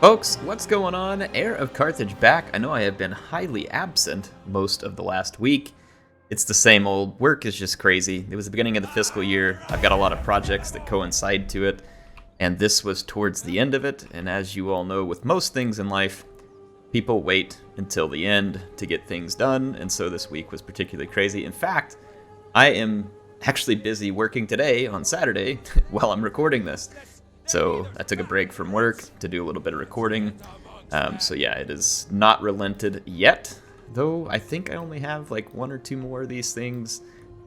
Folks, what's going on? Heir of Carthage back. I know I have been highly absent most of the last week. It's the same old, work is just crazy. It was the beginning of the fiscal year. I've got a lot of projects that coincide to it, and this was towards the end of it. And as you all know, with most things in life, people wait until the end to get things done, and so this week was particularly crazy. In fact, I am actually busy working today on Saturday while I'm recording this. So I took a break from work to do a little bit of recording. So yeah, it is not relented yet, though I think I only have like one or two more of these things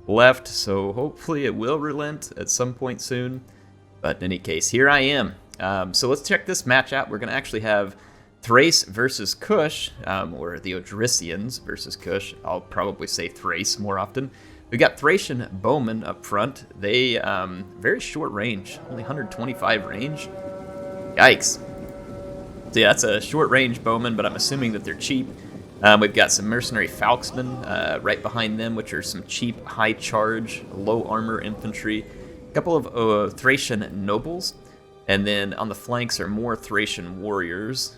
left. So hopefully it will relent at some point soon. But in any case, here I am. So let's check this match out. We're going to actually have Thrace versus Kush, or the Odrysians versus Kush. I'll probably say Thrace more often. We got Thracian bowmen up front. They, very short range, only 125 range. Yikes. So yeah, that's a short range bowman, but I'm assuming that they're cheap. We've got some mercenary falxmen right behind them, which are some cheap, high charge, low armor infantry. A couple of Thracian nobles. And then on the flanks are more Thracian warriors,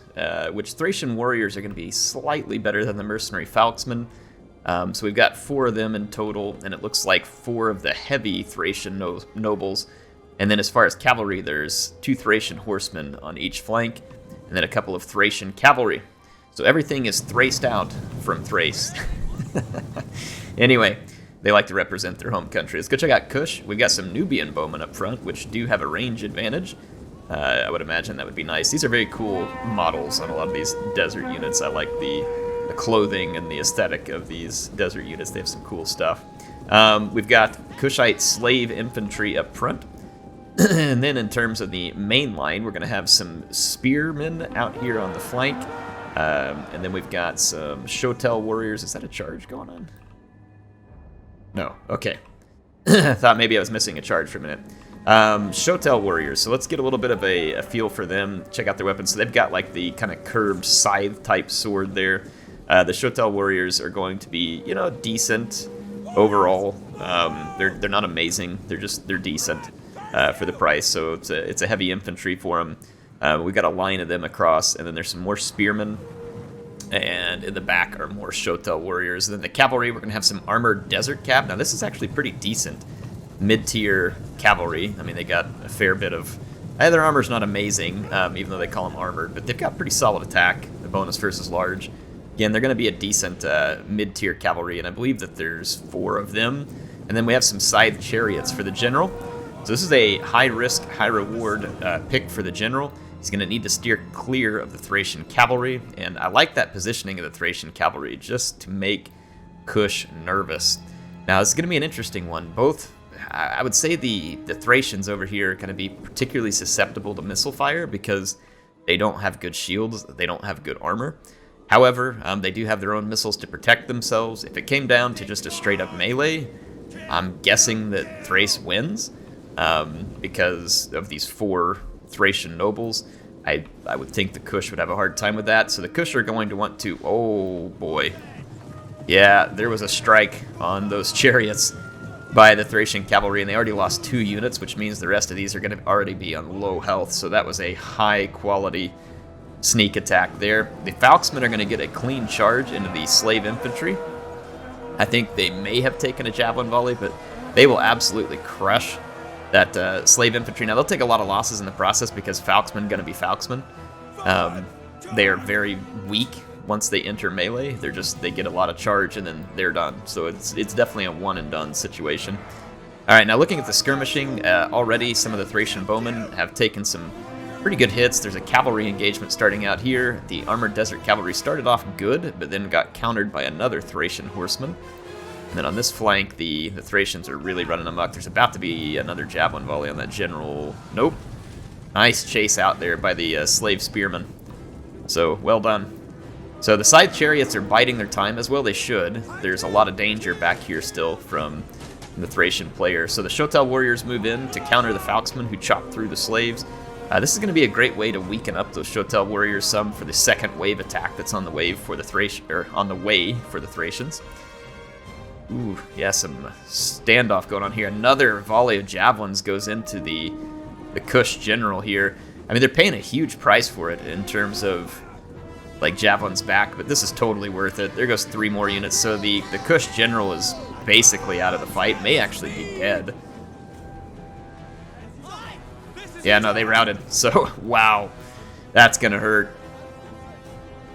which Thracian warriors are going to be slightly better than the mercenary falxmen. So we've got 4 of them in total, and it looks like 4 of the heavy Thracian nobles. And then as far as cavalry, there's 2 Thracian horsemen on each flank, and then a couple of Thracian cavalry. So everything is thraced out from Thrace. Anyway, they like to represent their home country. Let's go check out Kush. We've got some Nubian bowmen up front, which do have a range advantage. I would imagine that would be nice. These are very cool models on a lot of these desert units. I like the clothing and the aesthetic of these desert units. They have some cool stuff. We've got Kushite slave infantry up front. And then in terms of the main line, we're going to have some spearmen out here on the flank. And then we've got some Shotel warriors. Is that a charge going on? No. Okay. I thought maybe I was missing a charge for a minute. Shotel warriors. So let's get a little bit of a feel for them. Check out their weapons. So they've got like the kind of curved scythe type sword there. The Shotel warriors are going to be, decent overall. They're not amazing. They're decent for the price. So it's a heavy infantry for them. We've got a line of them across, and then there's some more spearmen. And in the back are more Shotel warriors. And then the cavalry, we're going to have some armored desert cap. Now this is actually pretty decent mid-tier cavalry. I mean, they got a fair bit of... their armor's not amazing, even though they call them armored, but they've got pretty solid attack. The bonus versus large. Again, they're going to be a decent mid-tier cavalry, and I believe that there's 4 of them. And then we have some scythe chariots for the general. So this is a high-risk, high-reward pick for the general. He's going to need to steer clear of the Thracian cavalry, and I like that positioning of the Thracian cavalry just to make Kush nervous. Now, this is going to be an interesting one. I would say the Thracians over here are going to be particularly susceptible to missile fire because they don't have good shields, they don't have good armor. However, they do have their own missiles to protect themselves. If it came down to just a straight-up melee, I'm guessing that Thrace wins because of these 4 Thracian nobles. I would think the Kush would have a hard time with that, so the Kush are going to want to... Oh, boy. Yeah, there was a strike on those chariots by the Thracian cavalry, and they already lost 2 units, which means the rest of these are going to already be on low health, so that was a high-quality sneak attack there. The falxmen are going to get a clean charge into the slave infantry. I think they may have taken a javelin volley, but they will absolutely crush that slave infantry. Now, they'll take a lot of losses in the process because falxmen going to be falxmen. They are very weak once they enter melee. They get a lot of charge and then they're done. So it's definitely a one and done situation. All right, now looking at the skirmishing, already some of the Thracian bowmen have taken some pretty good hits. There's a cavalry engagement starting out here. The armored desert cavalry started off good, but then got countered by another Thracian horseman. And then on this flank, the Thracians are really running amok. There's about to be another javelin volley on that general. Nope. Nice chase out there by the slave spearmen. So, well done. So the scythe chariots are biding their time, as well they should. There's a lot of danger back here still from the Thracian player. So the Shotel warriors move in to counter the falxmen who chop through the slaves. This is going to be a great way to weaken up those Shotel warriors some for the second wave attack that's on the way for the Thracians. Ooh, yeah, some standoff going on here. Another volley of javelins goes into the Kush general here. I I mean, they're paying a huge price for it in terms of like javelins back, but this is totally worth it. There goes 3 more units. So the Kush general is basically out of the fight, may actually be dead. Yeah, no, they routed. So, wow, that's gonna hurt.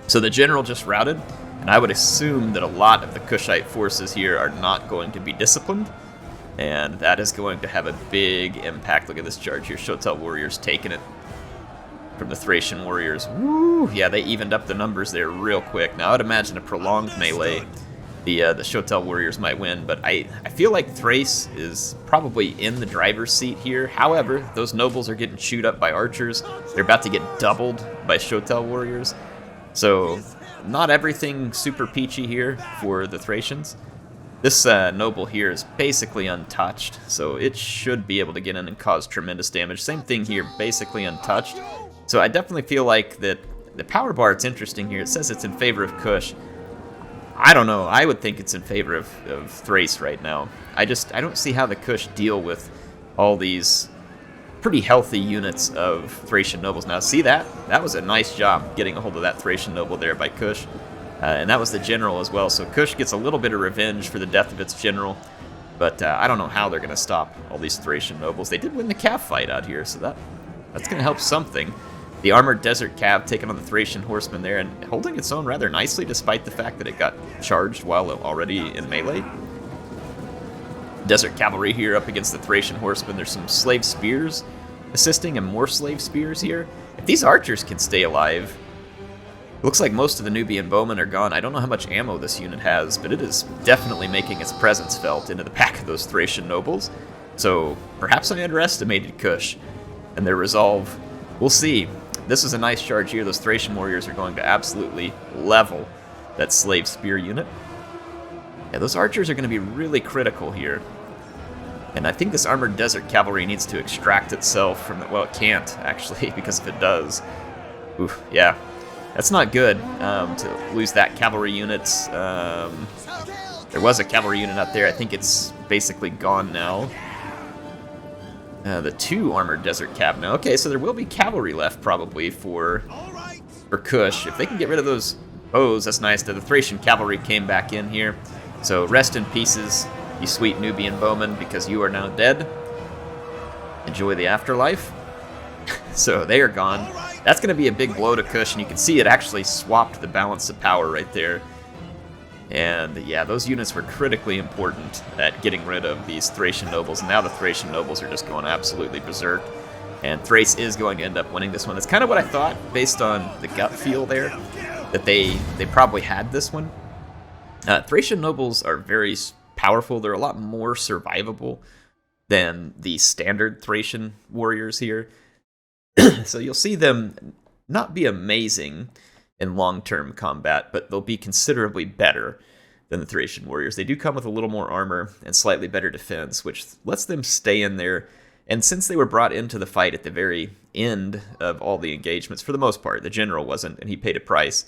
So the general just routed, and I would assume that a lot of the Kushite forces here are not going to be disciplined, and that is going to have a big impact. Look at this charge here. Shotel warriors taking it from the Thracian warriors. Woo! Yeah, they evened up the numbers there real quick. Now, I would imagine a prolonged melee, the Shotel warriors might win, but I feel like Thrace is probably in the driver's seat here. However, those nobles are getting chewed up by archers. They're about to get doubled by Shotel warriors. So, not everything super peachy here for the Thracians. This noble here is basically untouched, so it should be able to get in and cause tremendous damage. Same thing here, basically untouched. So I definitely feel like that the power bar, it's interesting here. It says it's in favor of Kush. I don't know. I would think it's in favor of Thrace right now. I don't see how the Kush deal with all these pretty healthy units of Thracian nobles. Now, see that? That was a nice job getting a hold of that Thracian noble there by Kush. And that was the general as well. So Kush gets a little bit of revenge for the death of its general. But I don't know how they're going to stop all these Thracian nobles. They did win the cav fight out here, so that's going to help something. The armored desert cav taking on the Thracian horseman there and holding its own rather nicely despite the fact that it got charged while already in melee. Desert cavalry here up against the Thracian horsemen. There's some slave spears assisting and more slave spears here. If these archers can stay alive, it looks like most of the Nubian bowmen are gone. I don't know how much ammo this unit has, but it is definitely making its presence felt into the back of those Thracian nobles. So perhaps I underestimated Kush and their resolve. We'll see. This is a nice charge here. Those Thracian warriors are going to absolutely level that slave spear unit. Yeah, those archers are going to be really critical here. And I think this armored desert cavalry needs to extract itself from the... Well, it can't, actually, because if it does... Oof, yeah. That's not good, to lose that cavalry unit. There was a cavalry unit out there. I think it's basically gone now. The 2 armored desert cav now. Okay, so there will be cavalry left probably for Kush. If they can get rid of those bows, that's nice. The Thracian cavalry came back in here. So rest in pieces, you sweet Nubian bowmen, because you are now dead. Enjoy the afterlife. So they are gone. That's going to be a big blow to Kush, and you can see it actually swapped the balance of power right there. And yeah, those units were critically important at getting rid of these Thracian nobles. Now the Thracian nobles are just going absolutely berserk. And Thrace is going to end up winning this one. That's kind of what I thought based on the gut feel there, that they probably had this one. Thracian nobles are very powerful. They're a lot more survivable than the standard Thracian warriors here. So you'll see them not be amazing in long-term combat, but they'll be considerably better than the Thracian warriors. They do come with a little more armor and slightly better defense, which lets them stay in there. And since they were brought into the fight at the very end of all the engagements, for the most part, the general wasn't, and he paid a price,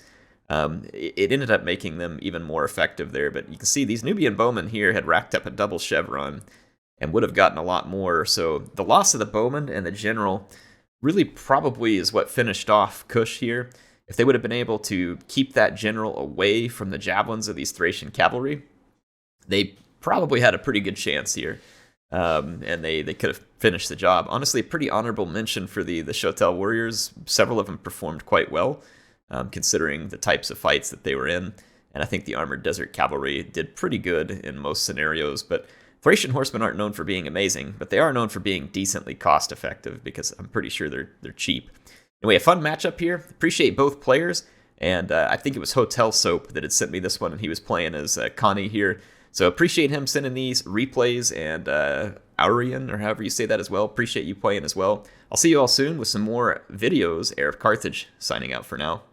it ended up making them even more effective there. But you can see these Nubian bowmen here had racked up a double chevron and would have gotten a lot more. So the loss of the bowmen and the general really probably is what finished off Kush here. If they would have been able to keep that general away from the javelins of these Thracian cavalry, they probably had a pretty good chance here. And they could have finished the job. Honestly, a pretty honorable mention for the Shotel warriors. Several of them performed quite well, considering the types of fights that they were in. And I think the armored desert cavalry did pretty good in most scenarios. But Thracian horsemen aren't known for being amazing, but they are known for being decently cost-effective, because I'm pretty sure they're cheap. Anyway, a fun matchup here. Appreciate both players, and I think it was Hotel Soap that had sent me this one, and he was playing as Connie here. So appreciate him sending these replays, and Aurian, or however you say that as well. Appreciate you playing as well. I'll see you all soon with some more videos. HeirofCarthage signing out for now.